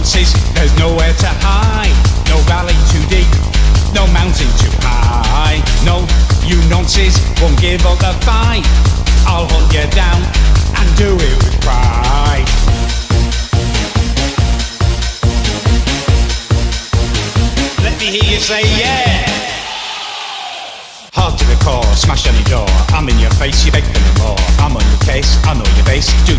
nonsense, there's nowhere to hide. No valley too deep, no mountain too high. No, you nonsense won't give up the fight. I'll hunt you down and do it with pride. Let me hear you say yeah. Hard to the core, smash on your door. I'm in your face, you beg for no more. I'm on your case, I know your base. Do